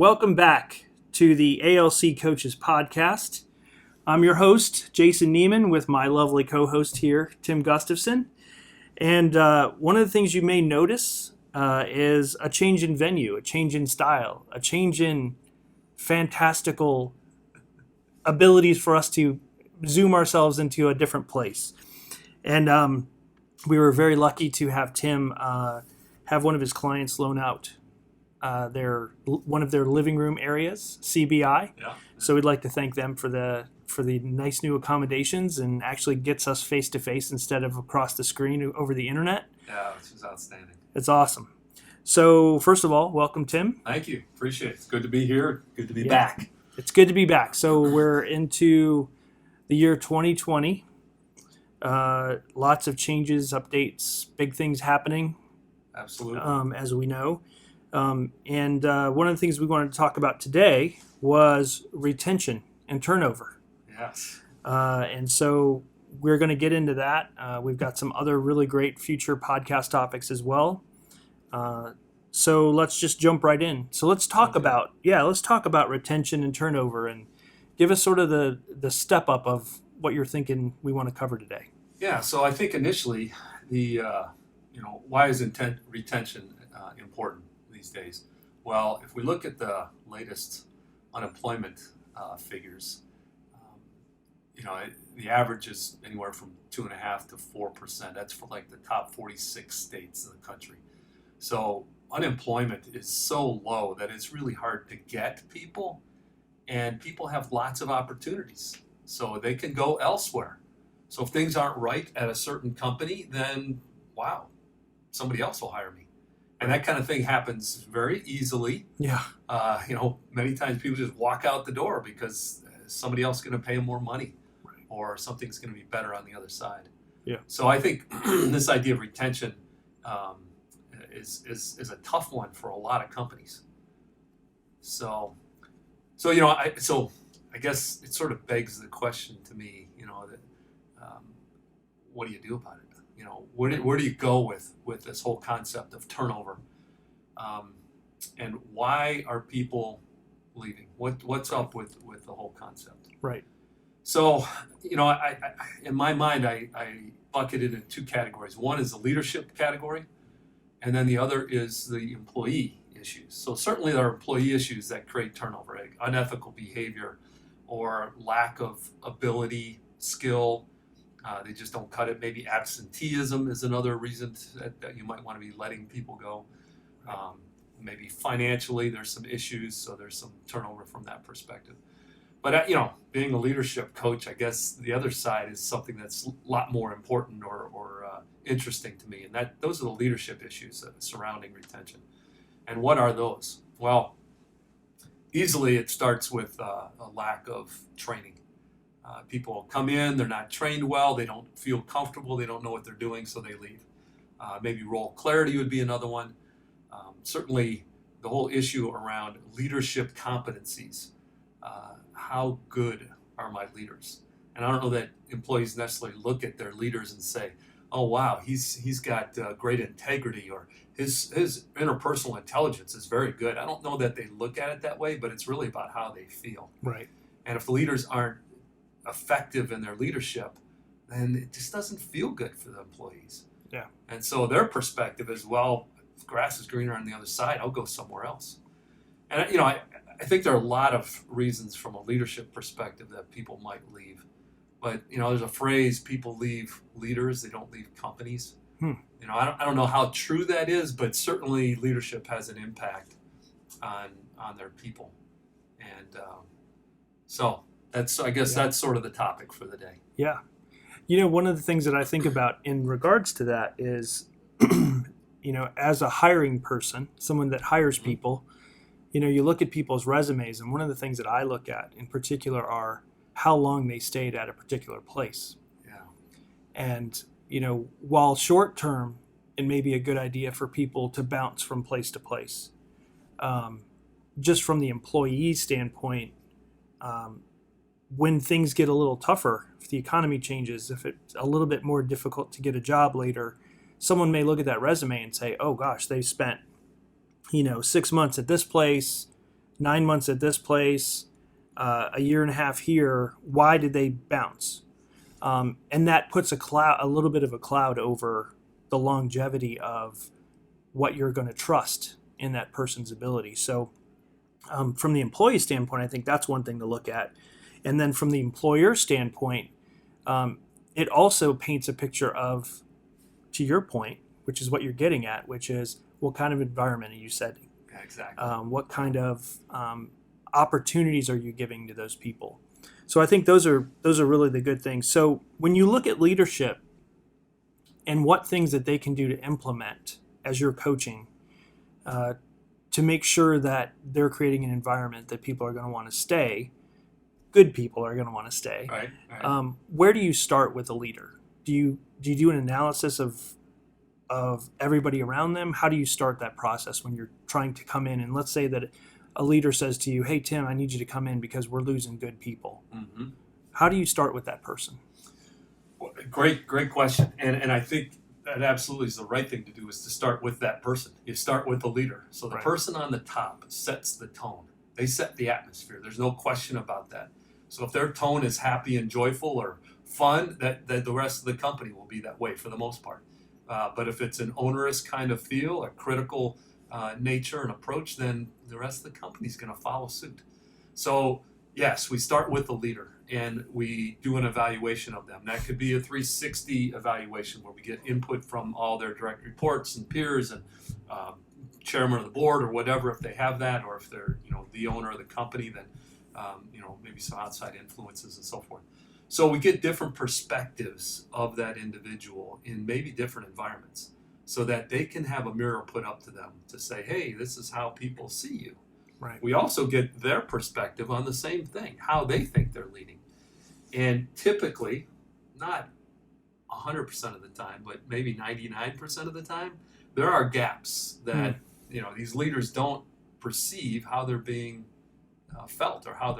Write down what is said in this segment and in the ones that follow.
Welcome back to the ALC Coaches Podcast. I'm your host, Jason Neiman, with my lovely co-host here, Tim Gustafson. And one of the things you may notice is a change in venue, a change in style, a change in fantastical abilities for us to zoom ourselves into a different place. And we were very lucky to have Tim have one of his clients loan out one of their living room areas, CBI. Yeah. So we'd like to thank them for the nice new accommodations and actually gets us face to face instead of across the screen over the internet. Yeah, this was outstanding. It's awesome. So first of all, welcome, Tim. Thank you. Appreciate it. It's good to be here. Good to be back. It's good to be back. So we're into the year 2020. Lots of changes, updates, big things happening. Absolutely. As we know. And one of the things we wanted to talk about today was retention and turnover. Yes. And so we're going to get into that. We've got some other really great future podcast topics as well. So let's just jump right in. So let's talk about retention and turnover and give us sort of the step up of what you're thinking we want to cover today. Yeah. So I think initially why is retention important these days? Well, if we look at the latest unemployment figures, the average is anywhere from 2.5% to 4%. That's for like the top 46 states in the country. So unemployment is so low that it's really hard to get people, and people have lots of opportunities. So they can go elsewhere. So if things aren't right at a certain company, then wow, somebody else will hire me. And that kind of thing happens very easily. Yeah. Many times people just walk out the door because somebody else is going to pay them more money, or something's going to be better on the other side. Yeah. So I think this idea of retention is a tough one for a lot of companies. So I guess it sort of begs the question to me, what do you do about it? Where do you go with this whole concept of turnover? And why are people leaving? What's up with the whole concept? Right. So, I in my mind, I bucket it in two categories. One is the leadership category, and then the other is the employee issues. So certainly there are employee issues that create turnover, like unethical behavior or lack of ability, skill. They just don't cut it. Maybe absenteeism is another reason that you might want to be letting people go. Maybe financially there's some issues, so there's some turnover from that perspective. But being a leadership coach, I guess the other side is something that's a lot more important or interesting to me, and those are the leadership issues surrounding retention. And what are those? Well, easily it starts with a lack of training. People come in, they're not trained well, they don't feel comfortable, they don't know what they're doing, so they leave. Maybe role clarity would be another one. Certainly the whole issue around leadership competencies. How good are my leaders? And I don't know that employees necessarily look at their leaders and say, oh wow, he's got great integrity, or his interpersonal intelligence is very good. I don't know that they look at it that way, but it's really about how they feel. Right. And if the leaders aren't effective in their leadership, then it just doesn't feel good for the employees. Yeah. And so their perspective is, well, if grass is greener on the other side, I'll go somewhere else. And I think there are a lot of reasons from a leadership perspective that people might leave. But there's a phrase: people leave leaders, they don't leave companies. I don't know how true that is, but certainly leadership has an impact on their people. And so that's sort of the topic for the day. Yeah. One of the things that I think about in regards to that is, as a hiring person, someone that hires people, you look at people's resumes, and one of the things that I look at in particular are how long they stayed at a particular place. Yeah. And, while short term, it may be a good idea for people to bounce from place to place. Just from the employee standpoint, when things get a little tougher, if the economy changes, if it's a little bit more difficult to get a job later, someone may look at that resume and say, oh gosh, they spent 6 months at this place, 9 months at this place, a year and a half here. Why did they bounce? And that puts a little bit of a cloud over the longevity of what you're going to trust in that person's ability. So from the employee standpoint, I think that's one thing to look at. And then from the employer standpoint, it also paints a picture of, to your point, which is what you're getting at, which is what kind of environment are you setting? Yeah, exactly. What kind of opportunities are you giving to those people? So I think those are really the good things. So when you look at leadership and what things that they can do to implement as you're coaching, to make sure that they're creating an environment that people are going to want to stay, good people are going to want to stay. Right. Where do you start with a leader? Do you do an analysis of everybody around them? How do you start that process when you're trying to come in? And let's say that a leader says to you, "Hey, Tim, I need you to come in because we're losing good people." Mm-hmm. How do you start with that person? Well, great question. And I think that absolutely is the right thing to do, is to start with that person. You start with the leader. So the Right. person on the top sets the tone. They set the atmosphere. There's no question about that. So if their tone is happy and joyful or fun, that the rest of the company will be that way for the most part. But if it's an onerous kind of feel, a critical nature and approach, then the rest of the company is going to follow suit. So yes, we start with the leader and we do an evaluation of them. That could be a 360 evaluation where we get input from all their direct reports and peers and chairman of the board or whatever, if they have that, or if they're the owner of the company, then maybe some outside influences and so forth. So we get different perspectives of that individual in maybe different environments, so that they can have a mirror put up to them to say, hey, this is how people see you. Right. We also get their perspective on the same thing, how they think they're leading. And typically, not 100% of the time, but maybe 99% of the time, there are gaps that these leaders don't perceive how they're being felt or how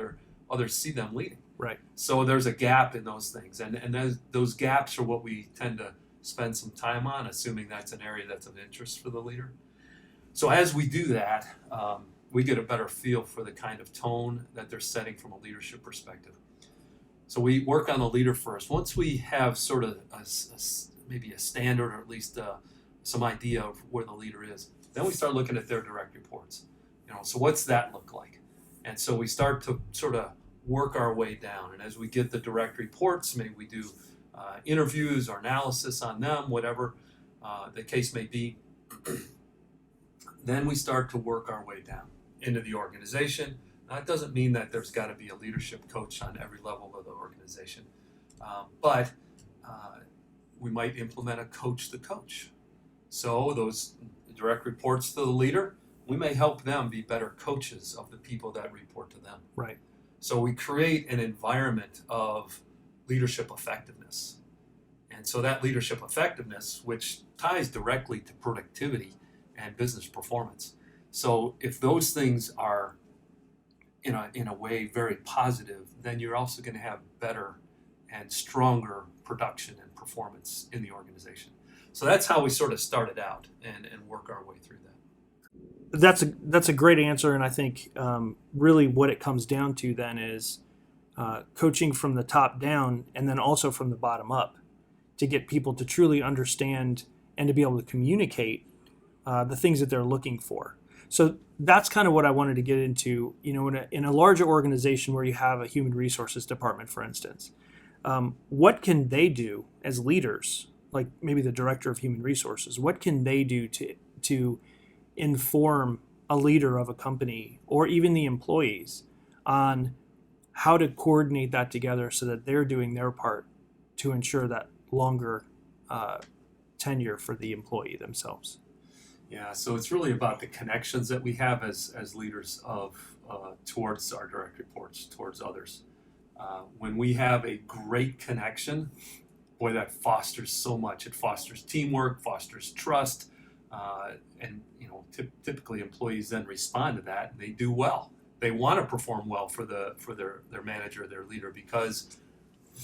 others see them leading. Right. So there's a gap in those things, and those gaps are what we tend to spend some time on, assuming that's an area that's of interest for the leader. So as we do that, we get a better feel for the kind of tone that they're setting from a leadership perspective. So we work on the leader first. Once we have sort of maybe a standard, or at least some idea of where the leader is, then we start looking at their direct reports. So what's that look like? And so we start to sort of work our way down. And as we get the direct reports, maybe we do interviews or analysis on them, whatever the case may be. Then we start to work our way down into the organization. That doesn't mean that there's got to be a leadership coach on every level of the organization, but we might implement a coach the coach. So those direct reports to the leader, we may help them be better coaches of the people that report to them. Right. So we create an environment of leadership effectiveness. And so that leadership effectiveness, which ties directly to productivity and business performance. So if those things are in a way very positive, then you're also going to have better and stronger production and performance in the organization. So that's how we sort of started out and work our way through that. That's a great answer, and I think really what it comes down to then is coaching from the top down and then also from the bottom up to get people to truly understand and to be able to communicate the things that they're looking for. So that's kind of what I wanted to get into. In a larger organization where you have a human resources department, for instance, what can they do as leaders, like maybe the director of human resources? What can they do to inform a leader of a company or even the employees on how to coordinate that together so that they're doing their part to ensure that longer tenure for the employee themselves? Yeah, so it's really about the connections that we have as leaders of towards our direct reports, towards others. When we have a great connection, boy, that fosters so much. It fosters teamwork, fosters trust, and typically employees then respond to that and they do well. They want to perform well for their manager, their leader, because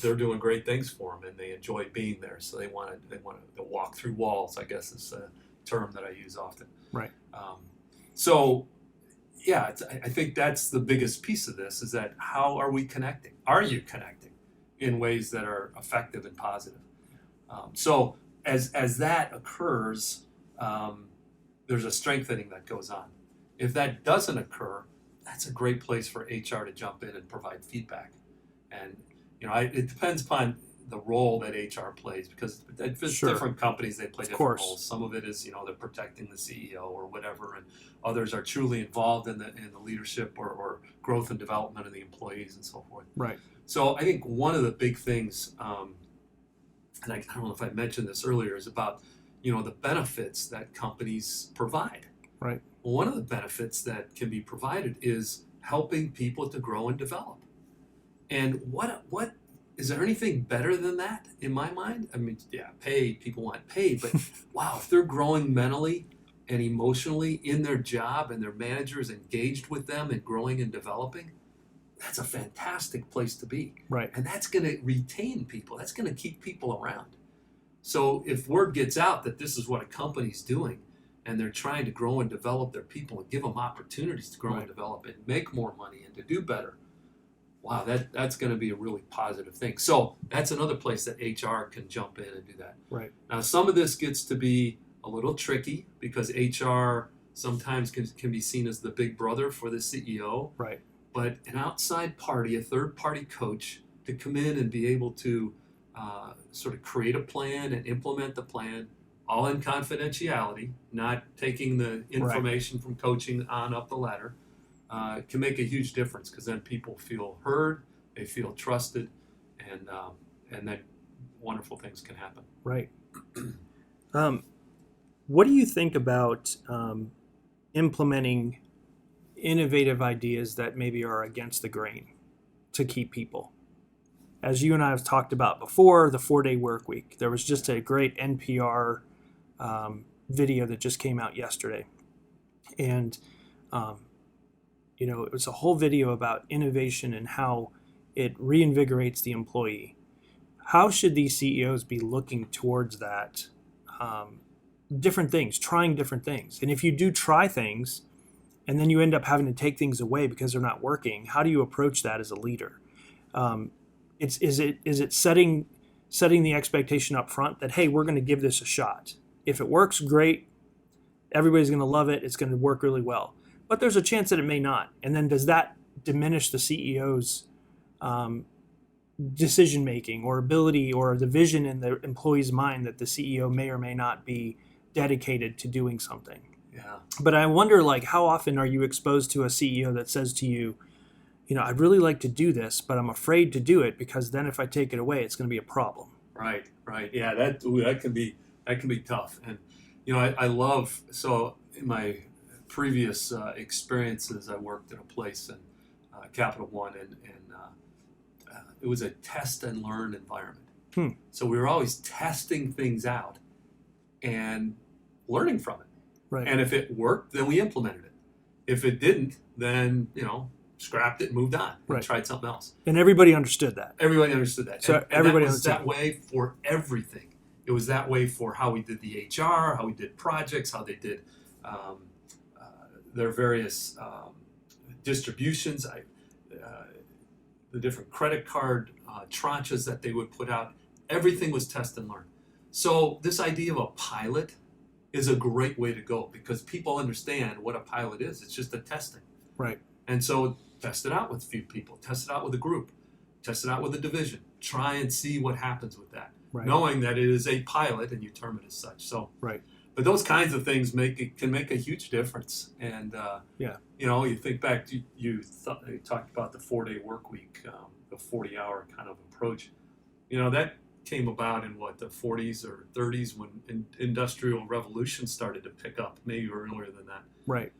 they're doing great things for them and they enjoy being there. So they want to walk through walls, I guess is a term that I use often. Right. So yeah, I think that's the biggest piece of this, is that how are we connecting? Are you connecting in ways that are effective and positive? So as that occurs, there's a strengthening that goes on. If that doesn't occur, that's a great place for HR to jump in and provide feedback. And it depends upon the role that HR plays, because Sure. different companies, they play Of different course. roles. Some of it is they're protecting the CEO or whatever, and others are truly involved in the leadership or growth and development of the employees and so forth. Right. So I think one of the big things, and I don't know if I mentioned this earlier, is about the benefits that companies provide. Right. Well, one of the benefits that can be provided is helping people to grow and develop. And what is there anything better than that in my mind? I mean, yeah, pay, people want pay, but wow, if they're growing mentally and emotionally in their job and their manager is engaged with them and growing and developing, that's a fantastic place to be. Right. And that's going to retain people. That's going to keep people around. So if word gets out that this is what a company's doing, and they're trying to grow and develop their people and give them opportunities to grow and develop and make more money and to do better, wow, that's going to be a really positive thing. So that's another place that HR can jump in and do that. Right. Now, some of this gets to be a little tricky because HR sometimes can be seen as the big brother for the CEO. Right. But an outside party, a third-party coach, to come in and be able to sort of create a plan and implement the plan, all in confidentiality, not taking the information from coaching on up the ladder, can make a huge difference, because then people feel heard, they feel trusted, and then wonderful things can happen. Right. What do you think about implementing innovative ideas that maybe are against the grain to keep people? As you and I have talked about before, the 4-day work week. There was just a great NPR video that just came out yesterday. And, it was a whole video about innovation and how it reinvigorates the employee. How should these CEOs be looking towards that? Different things, trying different things. And if you do try things and then you end up having to take things away because they're not working, how do you approach that as a leader? Is it setting the expectation up front that, hey, we're going to give this a shot. If it works, great. Everybody's going to love it. It's going to work really well. But there's a chance that it may not. And then does that diminish the CEO's decision making or ability or the vision in the employee's mind that the CEO may or may not be dedicated to doing something? Yeah. But I wonder, how often are you exposed to a CEO that says to you, I'd really like to do this, but I'm afraid to do it because then if I take it away, it's going to be a problem. Right. Yeah, that can be tough. And I love, so in my previous experiences, I worked at a place in Capital One, and it was a test and learn environment. So we were always testing things out and learning from it. Right. And if it worked, then we implemented it. If it didn't, then scrapped it and moved on and tried something else. And everybody understood that. Everybody understood that. So and everybody that was understood that way for everything. It was that way for how we did the HR, how we did projects, how they did their various distributions, the different credit card tranches that they would put out. Everything was test and learn. So this idea of a pilot is a great way to go, because people understand what a pilot is. It's just a testing. Right. And so test it out with a few people, test it out with a group, test it out with a division. Try and see what happens with that, knowing that it is a pilot and you term it as such. So, but those kinds of things can make a huge difference. And you think back to you talked about the 4-day work week, the 40-hour kind of approach. That came about in the 40s or 30s when industrial revolution started to pick up, maybe earlier than that. Right.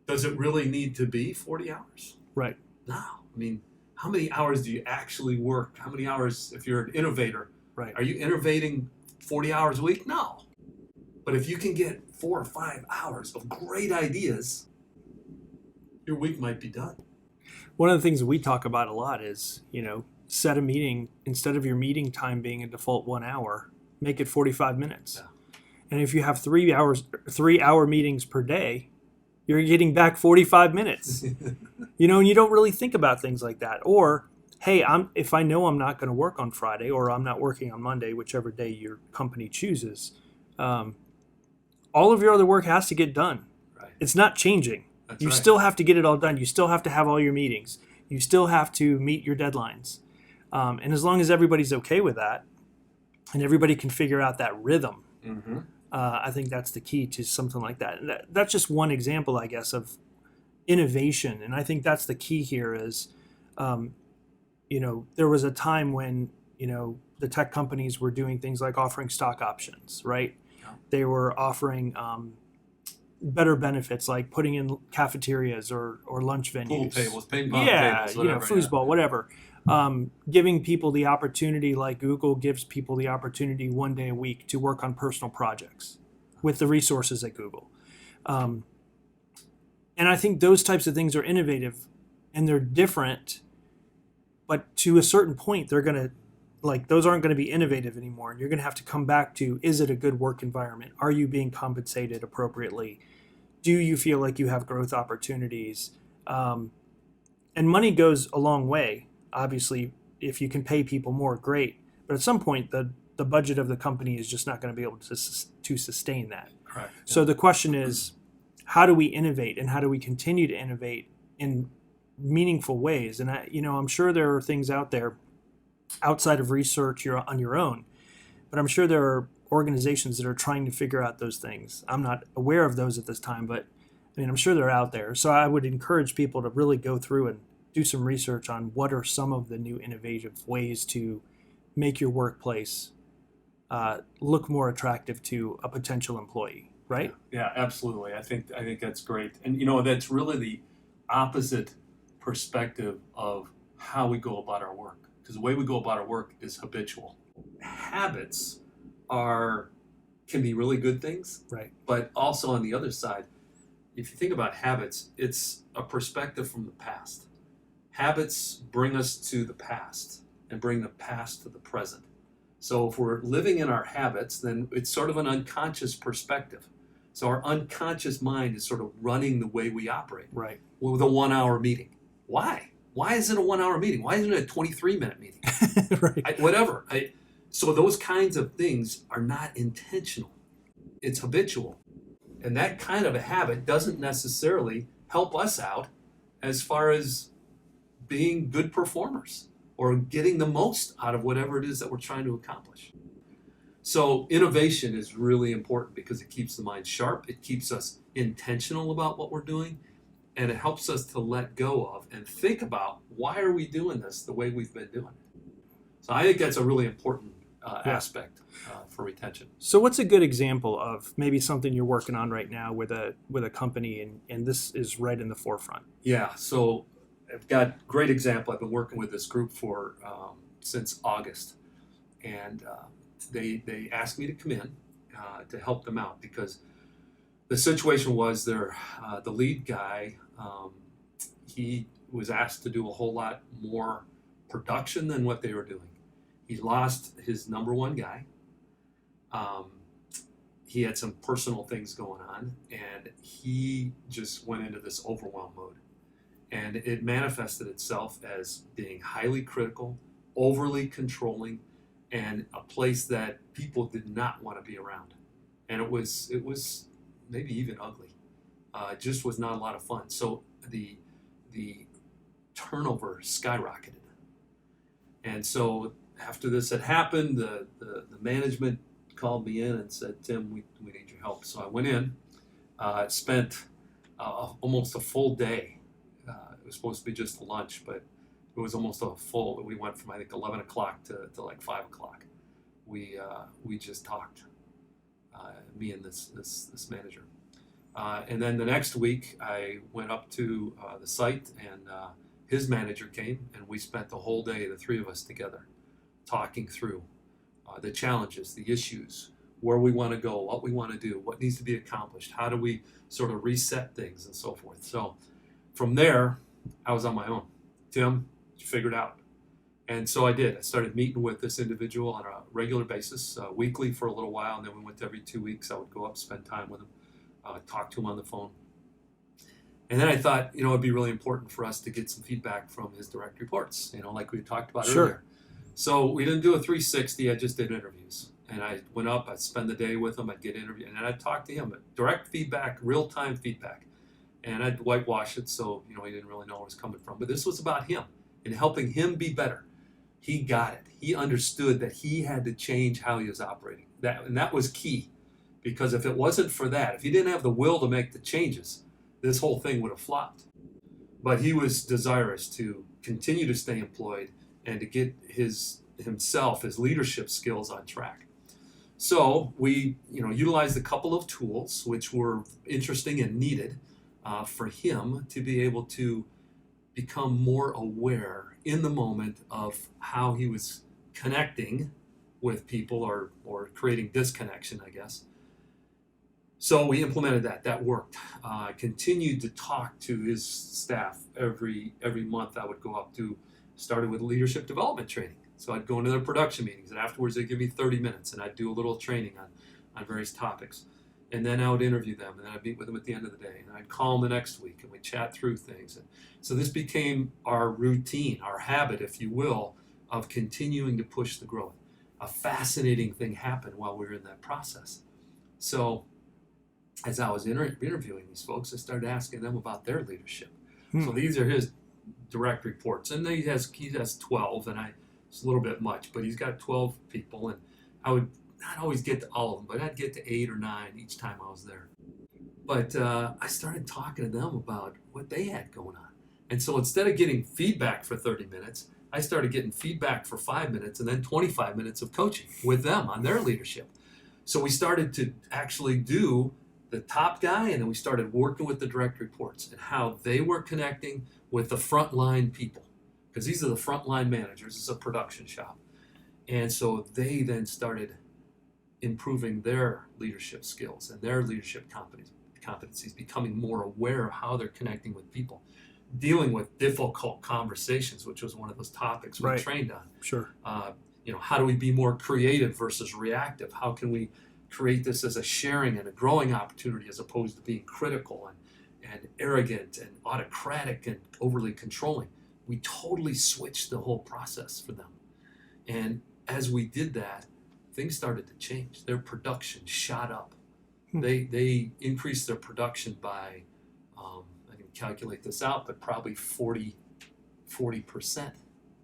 Does it really need to be 40 hours? Right. No. I mean, how many hours do you actually work? How many hours, if you're an innovator, are you innovating 40 hours a week? No. But if you can get 4 or 5 hours of great ideas, your week might be done. One of the things that we talk about a lot is, set a meeting, instead of your meeting time being a default 1 hour, make it 45 minutes. Yeah. And if you have 3 hour meetings per day, You're getting back 45 minutes. You know, and you don't really think about things like that. Or, hey, if I know I'm not going to work on Friday or I'm not working on Monday, whichever day your company chooses, all of your other work has to get done. Right. It's not changing. That's You right. still have to get it all done. You still have to have all your meetings. You still have to meet your deadlines. And as long as everybody's okay with that and everybody can figure out that rhythm, Mm-hmm. I think that's the key to something like that. And that's just one example, I guess, of innovation. And I think that's the key here is, there was a time when, the tech companies were doing things like offering stock options, right? Yeah. They were offering better benefits like putting in cafeterias or lunch venues. Pool tables, ping pong tables, whatever. Foosball, whatever. Giving people the opportunity, like Google gives people the opportunity one day a week to work on personal projects with the resources at Google. And I think those types of things are innovative and they're different, but to a certain point, they're going to, those aren't going to be innovative anymore. And you're going to have to come back to, is it a good work environment? Are you being compensated appropriately? Do you feel like you have growth opportunities? And money goes a long way. Obviously, if you can pay people more, great. But at some point, the budget of the company is just not going to be able to sustain that. Correct. Yeah. So the question is, how do we innovate and how do we continue to innovate in meaningful ways? And I'm sure there are things out there outside of research you're on your own, but I'm sure there are organizations that are trying to figure out those things. I'm not aware of those at this time, but I'm sure they're out there. So I would encourage people to really go through and do some research on what are some of the new innovative ways to make your workplace look more attractive to a potential employee, right? Yeah, absolutely. I think that's great. And that's really the opposite perspective of how we go about our work. Because the way we go about our work is habitual. Habits can be really good things, Right. But also on the other side, if you think about habits, it's a perspective from the past. Habits bring us to the past and bring the past to the present. So if we're living in our habits, then it's sort of an unconscious perspective. So our unconscious mind is sort of running the way we operate. Right. With a 1-hour meeting. Why? Why is it a 1-hour meeting? Why isn't it a 23-minute meeting? Right. So those kinds of things are not intentional. It's habitual. And that kind of a habit doesn't necessarily help us out as far as being good performers or getting the most out of whatever it is that we're trying to accomplish. So innovation is really important because it keeps the mind sharp. It keeps us intentional about what we're doing. And it helps us to let go of and think about why are we doing this the way we've been doing it. So I think that's a really important aspect for retention. So what's a good example of maybe something you're working on right now with a company and this is right in the forefront? Yeah, so I've got a great example. I've been working with this group for since August. And they asked me to come in to help them out because the situation was the lead guy, he was asked to do a whole lot more production than what they were doing. He lost his number one guy. He had some personal things going on, and he just went into this overwhelm mode. And it manifested itself as being highly critical, overly controlling, and a place that people did not want to be around. And it was maybe even ugly. It just was not a lot of fun. So the turnover skyrocketed. And so after this had happened, the management called me in and said, Tim, we need your help. So I went in, spent almost a full day. It was supposed to be just a lunch, but it was almost a full. We went from I think 11 o'clock to like 5 o'clock. We just talked, me and this manager, and then the next week I went up to the site and his manager came and we spent the whole day, the three of us together, talking through the challenges, the issues, where we want to go, what we want to do, what needs to be accomplished, how do we sort of reset things and so forth. So from there, I was on my own. Tim, figure it out. And so I did. I started meeting with this individual on a regular basis, weekly for a little while, and then we went to every 2 weeks. I would go up, spend time with him, talk to him on the phone. And then I thought, it'd be really important for us to get some feedback from his direct reports, like we had talked about Sure. earlier. So we didn't do a 360. I just did interviews. And I went up, I'd spend the day with him, I'd get interviewed, and then I'd talk to him. Direct feedback, real-time feedback. And I'd whitewash it so, he didn't really know where it was coming from. But this was about him and helping him be better. He got it. He understood that he had to change how he was operating. And that was key. Because if it wasn't for that, if he didn't have the will to make the changes, this whole thing would have flopped. But he was desirous to continue to stay employed and to get his leadership skills on track. So we, utilized a couple of tools which were interesting and needed for him to be able to become more aware in the moment of how he was connecting with people or creating disconnection, I guess. So we implemented that. That worked. I continued to talk to his staff every month. I would go up to, started with leadership development training. So I'd go into their production meetings, and afterwards they'd give me 30 minutes, and I'd do a little training on various topics. And then I would interview them, and then I'd meet with them at the end of the day, and I'd call them the next week, and we'd chat through things. And so this became our routine, our habit, if you will, of continuing to push the growth. A fascinating thing happened while we were in that process. So as I was interviewing these folks, I started asking them about their leadership. So these are his direct reports, and he has 12, and it's a little bit much, but he's got 12 people, and I would not always get to all of them, but I'd get to 8 or 9 each time I was there. But I started talking to them about what they had going on. And so instead of getting feedback for 30 minutes, I started getting feedback for 5 minutes and then 25 minutes of coaching with them on their leadership. So we started to actually do the top guy, and then we started working with the direct reports and how they were connecting with the frontline people, because these are the frontline managers. It's a production shop. And so they then started improving their leadership skills and their leadership competencies, becoming more aware of how they're connecting with people, dealing with difficult conversations, which was one of those topics we trained on. Sure. How do we be more creative versus reactive? How can we create this as a sharing and a growing opportunity as opposed to being critical and arrogant and autocratic and overly controlling? We totally switched the whole process for them. And as we did that, things started to change. Their production shot up. They increased their production by, I can calculate this out, but probably 40%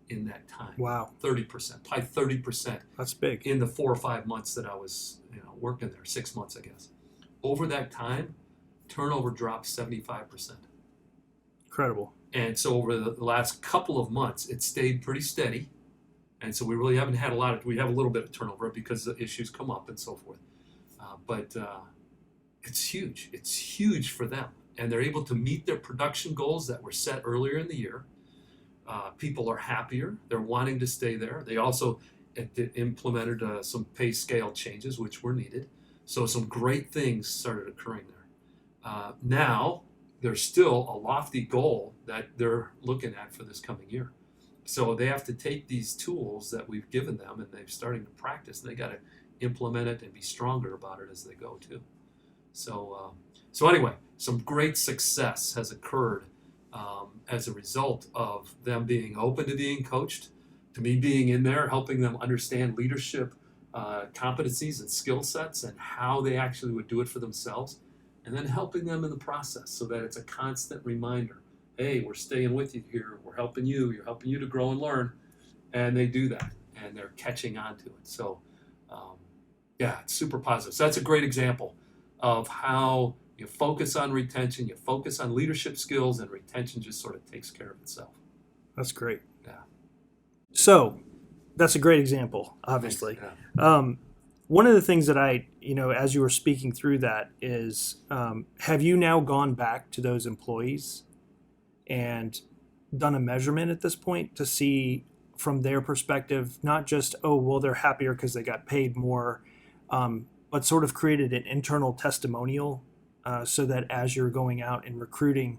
in that time. Wow. 30%, probably 30%. That's big. In the 4 or 5 months that I was working there, 6 months, I guess. Over that time, turnover dropped 75%. Incredible. And so over the last couple of months, it stayed pretty steady. And so we really haven't had we have a little bit of turnover because the issues come up and so forth. But it's huge. It's huge for them. And they're able to meet their production goals that were set earlier in the year. People are happier. They're wanting to stay there. They also implemented some pay scale changes, which were needed. So some great things started occurring there. Now, there's still a lofty goal that they're looking at for this coming year. So they have to take these tools that we've given them, and they're starting to practice, and they got to implement it and be stronger about it as they go too. So anyway, some great success has occurred as a result of them being open to being coached, to me being in there, helping them understand leadership competencies and skill sets and how they actually would do it for themselves, and then helping them in the process so that it's a constant reminder. Hey, we're staying with you here. We're helping you. You're helping you to grow and learn. And they do that, and they're catching on to it. So, it's super positive. So that's a great example of how you focus on retention, you focus on leadership skills, and retention just sort of takes care of itself. That's great. Yeah. So that's a great example, obviously. Yeah. One of the things that as you were speaking through that is, have you now gone back to those employees and done a measurement at this point to see from their perspective, not just, they're happier because they got paid more, but sort of created an internal testimonial so that as you're going out and recruiting,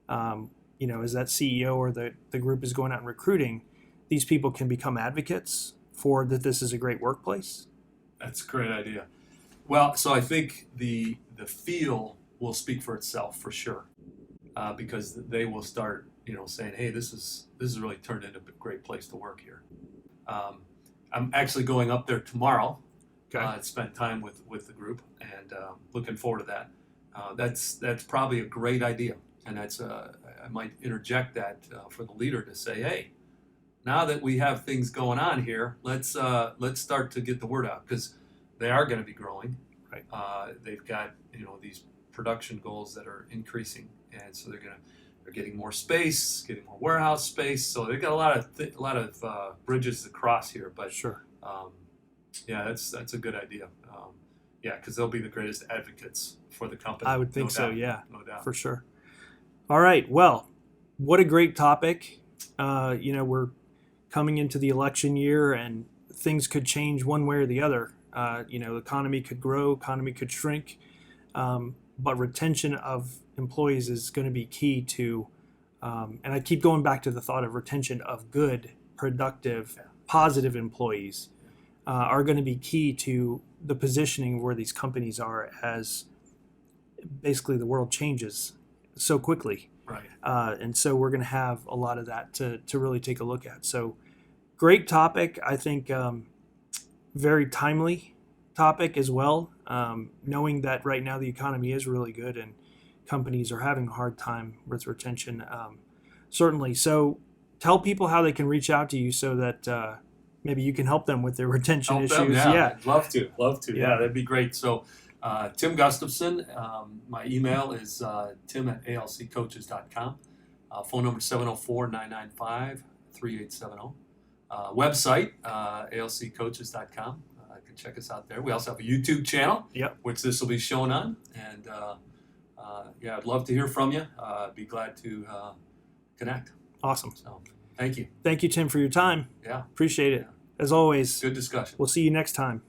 as that CEO or the group is going out and recruiting, these people can become advocates for that this is a great workplace? That's a great idea. Well, so I think the feel will speak for itself for sure. because they will start, saying, hey, this is really turned into a great place to work here. I'm actually going up there tomorrow. Okay. Spend time with the group, and looking forward to that. That's probably a great idea, and I might interject that for the leader to say, hey, now that we have things going on here, let's start to get the word out, because they are going to be growing. Right. They've got these production goals that are increasing, and so they're getting more space, getting more warehouse space. So they've got a lot of bridges to cross here. But Sure. Yeah, that's a good idea. Yeah, because they'll be the greatest advocates for the company. I would think so. doubt. Yeah, No doubt. for sure. All right. Well, what a great topic. We're coming into the election year, and things could change one way or the other. The economy could grow, economy could shrink, but retention of employees is going to be key to, and I keep going back to the thought of retention of good, productive, positive employees are going to be key to the positioning where these companies are as basically the world changes so quickly. Right. And so we're going to have a lot of that to really take a look at. So great topic. I think very timely topic as well, knowing that right now the economy is really good and companies are having a hard time with retention, certainly. So tell people how they can reach out to you so that maybe you can help them with their retention Help issues. them? Yeah, I'd love to. Yeah. Yeah, that'd be great. So Tim Gustafson, my email is tim@alccoaches.com. Phone number 704-995-3870. Website, alccoaches.com. You can check us out there. We also have a YouTube channel, which this will be shown on. And I'd love to hear from you. Be glad to connect. Awesome. So, thank you. Thank you, Tim, for your time. Yeah. Appreciate it. As always, Good discussion. we'll see you next time.